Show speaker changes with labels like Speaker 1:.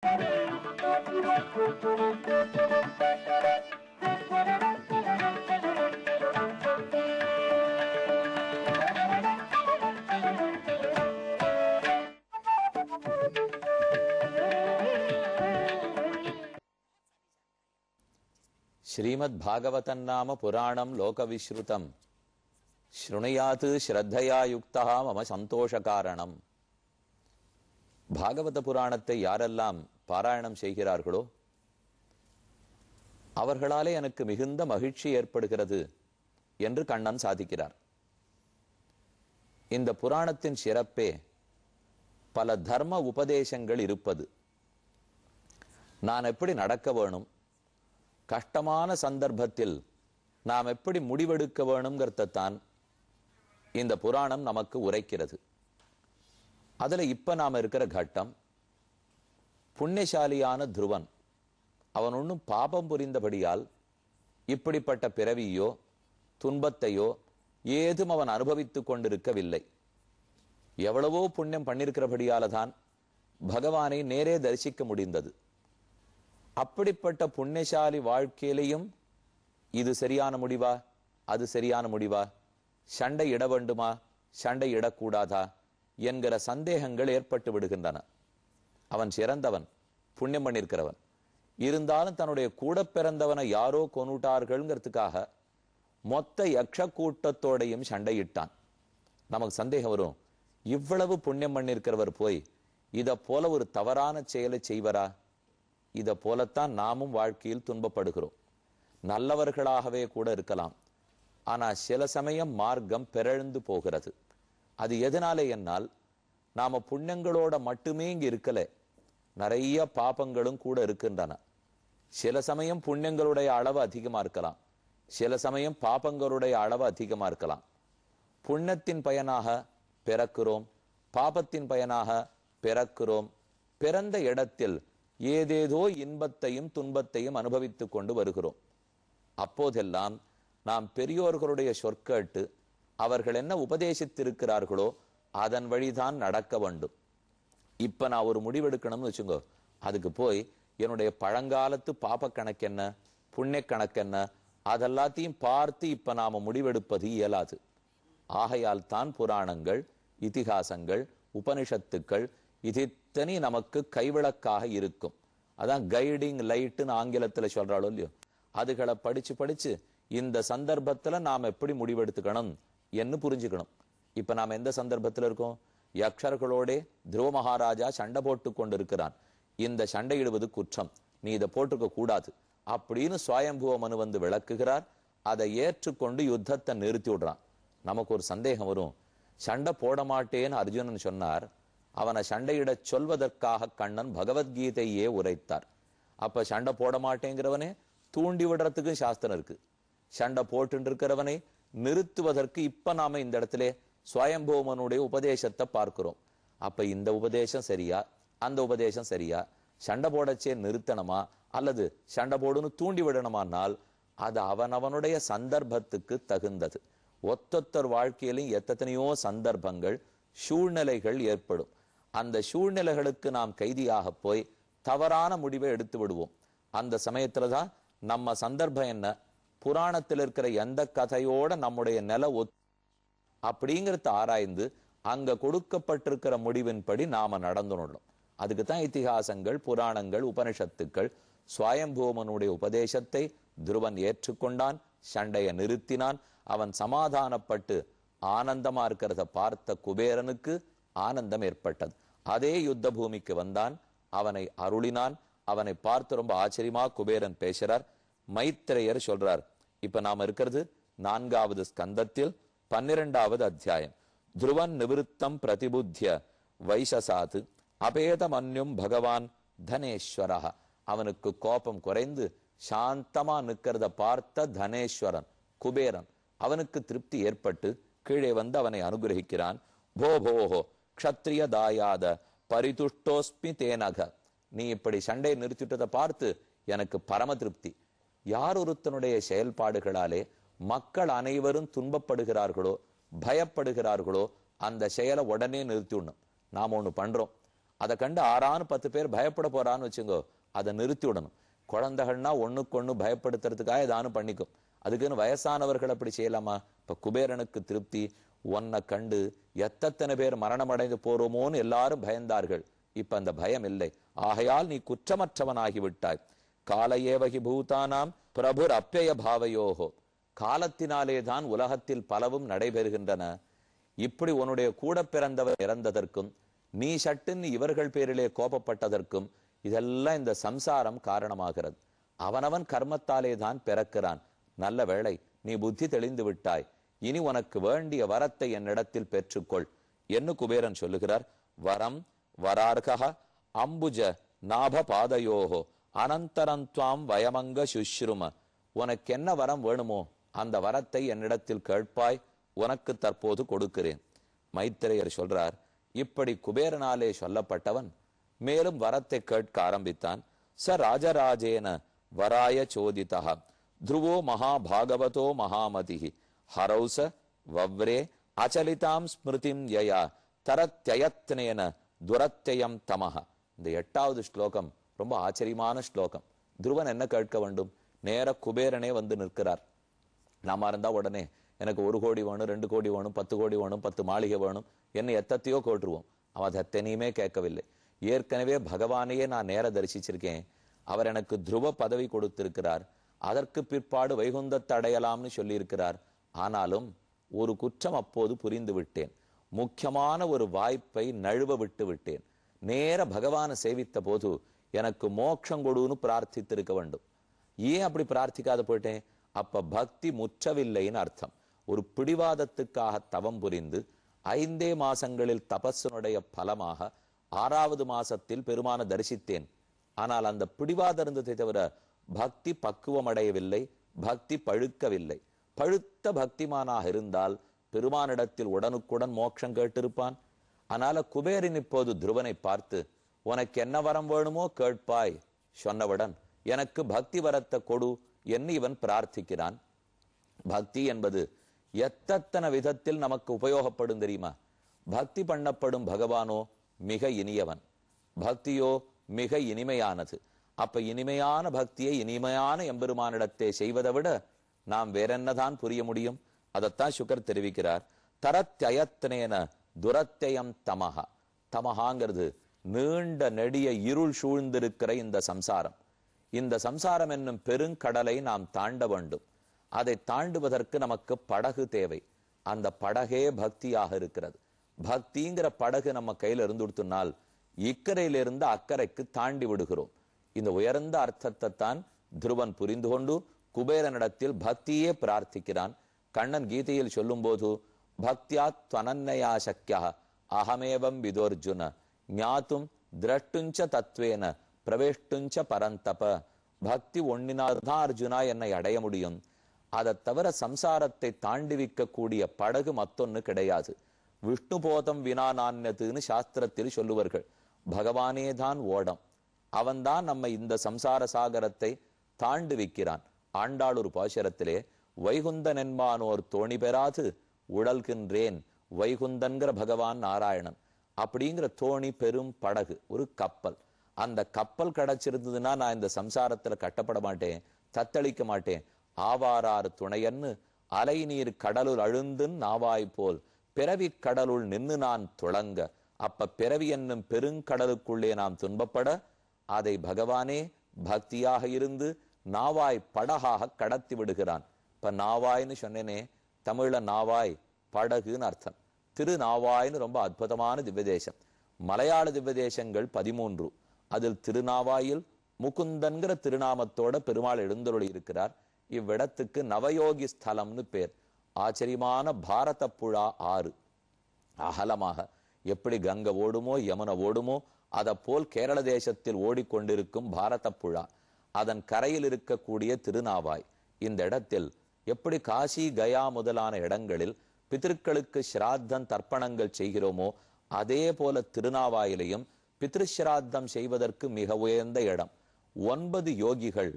Speaker 1: श्रीमद्भागवतन्नाम पुराणं लोकविश्रुतं श्रुणुयात् श्रद्धया युक्तः मम சந்தோஷகாரணம். பாகவத புராணத்தை யாரெல்லாம் பாராயணம் செய்கிறார்களோ அவர்களாலே எனக்கு மிகுந்த மகிழ்ச்சி ஏற்படுகிறது என்று கண்ணன் சாதிக்கிறார். இந்த புராணத்தின் சிறப்பே பல தர்ம உபதேசங்கள் இருப்பது. நான் எப்படி நடக்க வேணும், கஷ்டமான சந்தர்ப்பத்தில் நாம் எப்படி முடிவெடுக்க வேணுங்கிறதான் இந்த புராணம் நமக்கு உரைக்கிறது. அதுல இப்ப நாம இருக்கிற கட்டம், புண்ணியசாலியான துருவன் அவன் ஒன்னும் பாபம் புரிந்தபடியால் இப்படிப்பட்ட பிறவியோ துன்பத்தையோ ஏதும் அவன் அனுபவித்துக் கொண்டிருக்கவில்லை. எவ்வளவோ புண்ணியம் பண்ணிருக்கிறபடியால தான் பகவானை நேரே தரிசிக்க முடிந்தது. அப்படிப்பட்ட புண்ணியசாலி வாழ்க்கையிலையும் இது சரியான முடிவா, அது சரியான முடிவா, சண்டை இட வேண்டுமா, சண்டை இடக்கூடாதா என்கிற சந்தேகங்கள் ஏற்பட்டு விடுகின்றன. அவன் சிறந்தவன், புண்ணியம் பண்ணிருக்கிறவன், இருந்தாலும் தன்னுடைய கூட பிறந்தவனை யாரோ கொன்னுட்டார்கள்ங்கிறதுக்காக மொத்த யக்ஷ கூட்டத்தோடையும் சண்டையிட்டான். நமக்கு சந்தேகம் வரும், இவ்வளவு புண்ணியம் பண்ணிருக்கிறவர் போய் இத போல ஒரு தவறான செயலை செய்வரா? இத போலத்தான் நாமும் வாழ்க்கையில் துன்பப்படுகிறோம். நல்லவர்களாகவே கூட இருக்கலாம், ஆனா சில சமயம் மார்க்கம் பிறழ்ந்து போகிறது. அது எதனாலே என்னால் நாம புண்ணியங்களோட மட்டுமே இங்க இருக்கல, நிறைய பாபங்களும் கூட இருக்கின்றன. சில சமயம் புண்ணியங்களுடைய அளவு அதிகமா இருக்கலாம், சில சமயம் பாபங்களுடைய அளவு அதிகமா இருக்கலாம். புண்ணியத்தின் பயனாக பிறக்கிறோம், பாபத்தின் பயனாக பிறக்கிறோம். பிறந்த இடத்தில் ஏதேதோ இன்பத்தையும் துன்பத்தையும் அனுபவித்துக் கொண்டு வருகிறோம். அப்போதெல்லாம் நாம் பெரியோர்களுடைய சொற்கேட்டு அவர்கள் என்ன உபதேசித்திருக்கிறார்களோ அதன் வழிதான் நடக்க வேண்டும். இப்ப நான் ஒரு முடிவெடுக்கணும்னு வச்சுங்கோ, அதுக்கு போய் என்னுடைய பழங்காலத்து பாப கணக்கு என்ன, புண்ணிய கணக்கு என்ன, அதெல்லாத்தையும் பார்த்து இப்ப நாம முடிவெடுப்பது இயலாது. ஆகையால் தான் புராணங்கள், இதிகாசங்கள், உபனிஷத்துக்கள் இத்தனை நமக்கு கைவிளக்காக இருக்கும். அதான் கைடிங் லைட்டுன்னு ஆங்கிலத்துல சொல்றாளோ இல்லையோ, அதுகளை படிச்சு படிச்சு இந்த சந்தர்ப்பத்துல நாம் எப்படி முடிவெடுத்துக்கணும் என்று புரிஞ்சுக்கணும். இப்ப நாம எந்த சந்தர்ப்பத்துல இருக்கோம்? யக்ஷர்களோட துருவ மகாராஜா சண்டை போட்டு கொண்டு இருக்கிறான். இந்த சண்டையிடுவது குற்றம், நீ இதை போட்டுக்க கூடாது அப்படின்னு சுவயம்புவ மனு வந்து விளக்குகிறார். அதை ஏற்றுக்கொண்டு யுத்தத்தை நிறுத்தி விடுறான். நமக்கு ஒரு சந்தேகம் வரும், சண்டை போட மாட்டேன்னு அர்ஜுனன் சொன்னார், அவனை சண்டையிட சொல்வதற்காக கண்ணன் பகவத்கீதையே உரைத்தார். அப்ப சண்டை போட மாட்டேங்கிறவனே தூண்டி விடுறதுக்கு சாஸ்திரம் இருக்கு. சண்டை போட்டு இருக்கிறவனை நிறுத்துவதற்கு இப்ப நாம இந்த இடத்துல சுவயம்பூமனுடைய உபதேசத்தை பார்க்கிறோம். அப்ப இந்த உபதேசம் சரியா, அந்த உபதேசம் சரியா, சண்டை போடச்சே நிறுத்தணுமா அல்லது சண்டை போடுன்னு தூண்டி விடணுமானால் அது அவனவனுடைய சந்தர்ப்பத்துக்கு தகுந்தது. ஒத்தொத்தர் வாழ்க்கையிலும் எத்தனையோ சந்தர்ப்பங்கள், சூழ்நிலைகள் ஏற்படும். அந்த சூழ்நிலைகளுக்கு நாம் கைதியாக போய் தவறான முடிவை எடுத்து விடுவோம். அந்த சமயத்துலதான் நம்ம சந்தர்ப்பம் என்ன, புராணத்தில் இருக்கிற எந்த கதையோட நம்முடைய நில அப்படிங்கிறத ஆராய்ந்து அங்க கொடுக்கப்பட்டிருக்கிற முடிவின்படி நாம நடந்துடணும். அதுக்குத்தான் இதிகாசங்கள், புராணங்கள், உபனிஷத்துக்கள். சுவயம்பூமனுடைய உபதேசத்தை துருவன் ஏற்றுக்கொண்டான், சண்டையை நிறுத்தினான். அவன் சமாதானப்பட்டு ஆனந்தமா இருக்கிறத பார்த்த குபேரனுக்கு ஆனந்தம் ஏற்பட்டது. அதே யுத்த பூமிக்கு வந்தான், அவனை அருளினான். அவனை பார்த்து ரொம்ப ஆச்சரியமா குபேரன் பேசுறார். மைத்ரேயர் சொல்றார், இப்ப நாம இருக்கிறது 4வது ஸ்கந்தத்தில் 12வது அத்தியாயம். துருவன் நிவிருத்தம் பிரதிபுத்திய வைசசாத்து அபேதமன்யும் பகவான் தனேஸ்வரா. அவனுக்கு கோபம் குறைந்து சாந்தமா நிக்கிறத பார்த்த தனேஸ்வரன் குபேரன் அவனுக்கு திருப்தி ஏற்பட்டு கீழே வந்து அவனை அனுகிரகிக்கிறான். போபோஹோ க்ஷத்ரிய தாயாத பரிதுஷ்டோஸ்மி தேனக. நீ இப்படி சண்டையை நிறுத்திட்டதை பார்த்து எனக்கு பரம திருப்தி. யார் ஒருத்தனுடைய செயல்பாடுகளாலே மக்கள் அனைவரும் துன்பப்படுகிறார்களோ பயப்படுகிறார்களோ அந்த செயலை உடனே நிறுத்திடணும். நாம ஒண்ணு பண்றோம், அதை கண்டு ஆறான்னு 10 பேர் பயப்பட போறான்னு வச்சுங்கோ, அதை நிறுத்தி விடணும். குழந்தைகள்னா ஒண்ணுக்கு ஒண்ணு பயப்படுத்துறதுக்காக ஏதானும் பண்ணிக்கும். அதுக்குன்னு வயசானவர்கள் அப்படி செய்யலாமா? இப்ப குபேரனுக்கு திருப்தி, உன்னை கண்டு எத்தனை பேர் மரணம் அடைந்து போறோமோன்னு எல்லாரும் பயந்தார்கள். இப்ப அந்த பயம் இல்லை. ஆகையால் நீ குற்றமற்றவனாகி விட்டாய். காலையேவகி பூதானாம் பிரபுர் அப்பிய பாவையோகோ. காலத்தினாலே தான் உலகத்தில் பலவும் நடைபெறுகின்றன. இப்படி உன்னுடைய கூட பிறந்தவர் இறந்ததற்கும் நீ சட்டுன்னு இவர்கள் பேரிலே கோபப்பட்டதற்கும் இதெல்லாம் இந்த சம்சாரம் காரணமாகிறது. அவனவன் கர்மத்தாலே தான் பிறக்கிறான். நல்ல வேளை நீ புத்தி தெளிந்து விட்டாய். இனி உனக்கு வேண்டிய வரத்தை என்னிடத்தில் பெற்றுக்கொள் என்று குபேரன் சொல்லுகிறார். வரம் வரார்கா அம்புஜ நாப பாதையோகோ அனந்தரந்த்வாம் வயமங்க சுஷ்ரும. உனக்கு என்ன வரம் வேணுமோ அந்த வரத்தை என்னிடத்தில் கேட்பாய், உனக்கு தற்போது கொடுக்கிறேன். மைத்திரேயர் சொல்றார், இப்படி குபேரனாலே சொல்லப்பட்டவன் மேலும் வரத்தை கேட்க ஆரம்பித்தான். ச ராஜராஜேன வராய சோதிதா த்ருவோ மகாபாகவதோ மகாமதி ஹரௌச வவ்ரே அச்சலிதாம் ஸ்மிருதிம் யயா தரத்யயத்னேன துரத்யயம் தமஹ. இந்த 8வது ஸ்லோகம் ரொம்ப ஆச்சரியமான ஸ்லோகம். துருவன் என்ன கேட்க வேண்டும்? நேர குபேரனே வந்து நிற்கிறார். நாம இருந்தா உடனே எனக்கு 1 கோடி வேணும், 2 கோடி வேணும், 10 கோடி வேணும், 10 மாளிகை வேணும், என்ன எத்தத்தையோ கோட்டுருவோம். அவன் அத்தனையுமே கேட்கவில்லை. ஏற்கனவே பகவானையே நான் நேர தரிசிச்சிருக்கேன். அவர் எனக்கு துருவ பதவி கொடுத்திருக்கிறார். அதற்கு பிற்பாடு வைகுந்தத்தை அடையலாம்னு சொல்லியிருக்கிறார். ஆனாலும் ஒரு குற்றம் அப்போது புரிந்து விட்டேன். முக்கியமான ஒரு வாய்ப்பை நழுவ விட்டு விட்டேன். நேர பகவானை சேவித்த போது எனக்கு மோட்சம் கொடுன்னு பிரார்த்தித்திருக்க வேண்டும். ஏன் அப்படி பிரார்த்திக்காத போயிட்டேன்? அப்ப பக்தி முற்றவில்லைன்னு அர்த்தம். ஒரு பிடிவாதத்துக்காக தவம் புரிந்து 5 மாசங்களில் தபஸனுடைய பலமாக 6வது மாசத்தில் பெருமான தரிசித்தேன். ஆனால் அந்த பிடிவாதம் இருந்ததை தவிர பக்தி பக்குவம் அடையவில்லை, பக்தி பழுக்கவில்லை. பழுத்த பக்திமானாக இருந்தால் பெருமானிடத்தில் உடனுக்குடன் மோட்சம் கேட்டிருப்பான். அதனால குபேரன் இப்போது துருவனை பார்த்து, உனக்கு என்ன வரம் வேணுமோ கேட்பாய் சொன்னவுடன் எனக்கு பக்தி வரத்தை கொடு என்று இவன் பிரார்த்திக்கிறான். பக்தி என்பது எத்தனை விதத்தில் நமக்கு உபயோகப்படும் தெரியுமா? பக்தி பண்ணப்படும் பகவானோ மிக இனியவன், பக்தியோ மிக இனிமையானது. அப்ப இனிமையான பக்தியை இனிமையான எம்பெருமானிடத்தை செய்வதை விட நாம் வேற என்னதான் புரிய முடியும்? அதைத்தான் சுகர் தெரிவிக்கிறார். தரத்யயத்னேன துரத்யம் தமஹா. தமஹாங்கிறது நீண்ட நெடிய இருள் சூழ்ந்திருக்கிற இந்த சம்சாரம். இந்த சம்சாரம் என்னும் பெருங்கடலை நாம் தாண்ட வேண்டும். அதை தாண்டுவதற்கு நமக்கு படகு தேவை. அந்த படகே பக்தியாக இருக்கிறது. பக்திங்கிற படகு நம்ம கையில இருந்துடுத்துனால் இக்கரையிலிருந்து அக்கறைக்கு தாண்டி விடுகிறோம். இந்த உயர்ந்த அர்த்தத்தை தான் துருவன் புரிந்து கொண்டு குபேரனிடத்தில் பக்தியே பிரார்த்திக்கிறான். கண்ணன் கீதையில் சொல்லும் போது பக்தியாத் துவனன்யா சக்கியா அகமேவம் விதோர்ஜுன ஞாத்தும் திரஷ்டுஞ்ச தத்வேன பிரவேஷ்டுஞ்ச பரந்தப. பக்தி ஒன்னினால்தான் அர்ஜுனா என்னை அடைய முடியும். அதை தவிர சம்சாரத்தை தாண்டிவிக்க கூடிய படகு மத்தொன்னு கிடையாது. விஷ்ணு போதம் வினா நான்யத்துன்னு சாஸ்திரத்தில் சொல்லுவார்கள். பகவானே தான் ஓடம். அவன்தான் நம்ம இந்த சம்சார சாகரத்தை தாண்டு வைக்கிறான். ஆண்டாள் ஒரு பாசுரத்திலே வைகுந்தன் என்பானோர் தோணி பெறாது உழல்கின்றேன் வைகுந்தன்கிற பகவான் நாராயணன் அப்படிங்கிற தோணி பெரும் படகு, ஒரு கப்பல். அந்த கப்பல் கிடைச்சிருந்ததுன்னா நான் இந்த சம்சாரத்துல கட்டப்பட மாட்டேன், தத்தளிக்க மாட்டேன். ஆவாரார் துணையன்னு அலை நீர் கடலுள் அழுந்துன் நாவாய் போல் பிறவி கடலுள் நின்று நான் துளங்க. அப்ப பிறவி என்னும் பெருங்கடலுக்குள்ளே நாம் துன்பப்பட அதை பகவானே பக்தியாக இருந்து நாவாய் படகாக கடத்தி விடுகிறான். இப்ப நாவாய்னு சொன்னேனே, தமிழ்ல நாவாய் படகுன்னு அர்த்தம். திருநாவாய்னு ரொம்ப அற்புதமான திவ்யதேசம். மலையாள திவ்யதேசங்கள் 13. அதில் திருநாவாயில் முகுந்தன்கிற திருநாமத்தோட பெருமாள் எழுந்தருளி இருக்கிறார். இவ்விடத்துக்கு நவயோகி ஸ்தலம்னு பேர். ஆச்சரியமான பாரத புழா 6 அகலமாக எப்படி கங்கை ஓடுமோ யமுனை ஓடுமோ அதை போல் கேரள தேசத்தில் ஓடிக்கொண்டிருக்கும் பாரத புழா. அதன் கரையில் இருக்கக்கூடிய திருநாவாய். இந்த இடத்தில் எப்படி காசி கயா முதலான இடங்களில் பிதர்களுக்கு ஸ்ராத்தம் தர்ப்பணங்கள் செய்கிறோமோ அதே போல திருநாவாயிலையும் பித்ருஸ்ராத்தம் செய்வதற்கு மிக உயர்ந்த இடம். 9 யோகிகள்